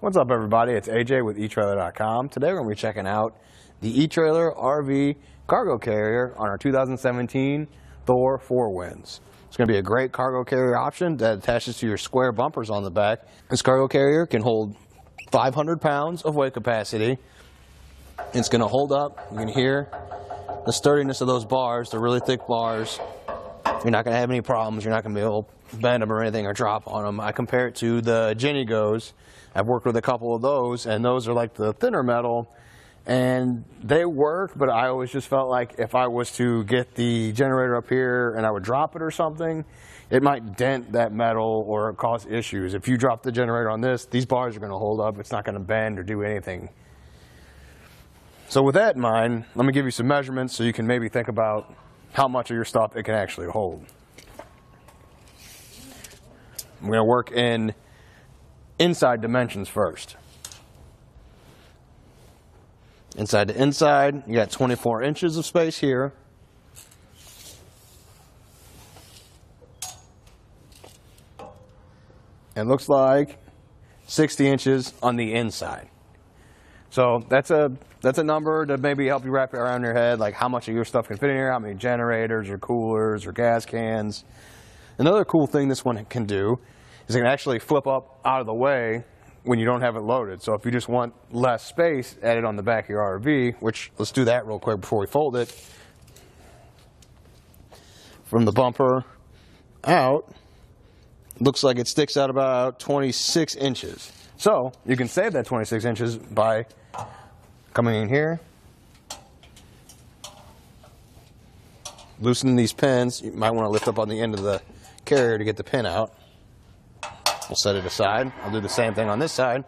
What's up, everybody? It's AJ with etrailer.com. Today we're going to be checking out the etrailer RV cargo carrier on our 2017 Thor Four Winds. It's going to be a great cargo carrier option that attaches to your square bumpers on the back. This cargo carrier can hold 500 pounds of weight capacity. It's going to hold up. You can hear the sturdiness of those bars. They're really thick bars. You're not going to have any problems. You're not going to be able to bend them or anything or drop on them. I compare it to the GennyGos. I've worked with a couple of those, and those are like the thinner metal, and they work, but I always just felt like if I was to get the generator up here and I would drop it or something, it might dent that metal or cause issues. If you drop the generator on this, these bars are going to hold up. It's not going to bend or do anything. So with that in mind, let me give you some measurements so you can maybe think about how much of your stuff it can actually hold. I'm going to work in inside dimensions first. Inside to inside, you got 24 inches of space here. It looks like 60 inches on the inside. So that's a number to maybe help you wrap it around your head, like how much of your stuff can fit in here, how many generators or coolers or gas cans. Another cool thing this one can do is it can actually flip up out of the way when you don't have it loaded. So if you just want less space added on the back of your RV, which let's do that real quick before we fold it. From the bumper out, looks like it sticks out about 26 inches. So you can save that 26 inches by coming in here, loosening these pins. You might want to lift up on the end of the carrier to get the pin out. We'll set it aside. I'll do the same thing on this side.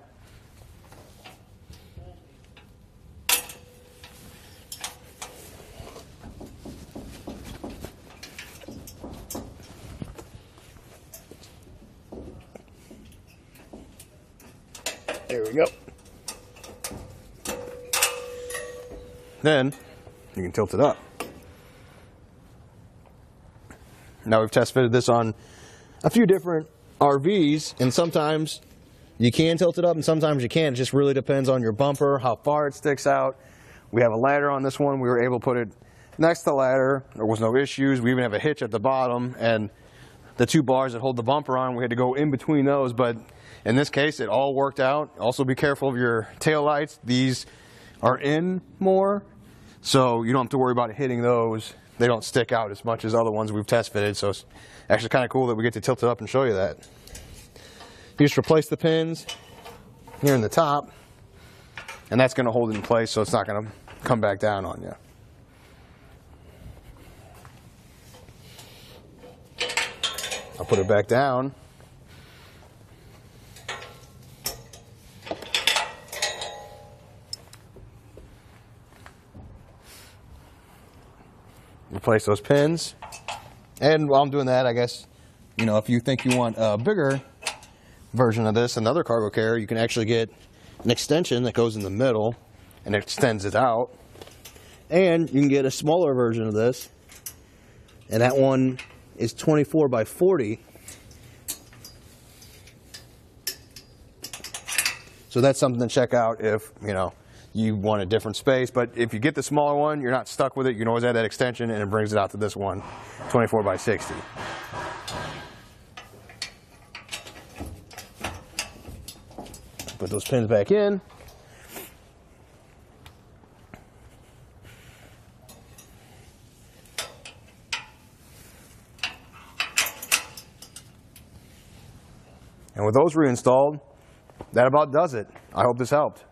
There we go. Then you can tilt it up. Now we've test fitted this on a few different RVs, and sometimes you can tilt it up and sometimes you can't. It just really depends on your bumper, how far it sticks out. We have a ladder on this one. We were able to put it next to the ladder. There was no issues. We even have a hitch at the bottom, and the two bars that hold the bumper on, we had to go in between those, but in this case it all worked out. Also be careful of your tail lights. These are in more, so you don't have to worry about hitting those. They don't stick out as much as other ones we've test fitted, so it's actually kind of cool that we get to tilt it up and show you that. You just replace the pins here in the top, and that's going to hold it in place so it's not going to come back down on you. I'll put it back down. Replace those pins. And while I'm doing that, I guess, you know, if you think you want a bigger version of this, another cargo carrier, you can actually get an extension that goes in the middle and extends it out. And you can get a smaller version of this, and that one is 24 by 40. So that's something to check out if, you know, you want a different space. But if you get the smaller one, you're not stuck with it. You can always add that extension, and it brings it out to this one, 24 by 60. Put those pins back in. And with those reinstalled, that about does it. I hope this helped.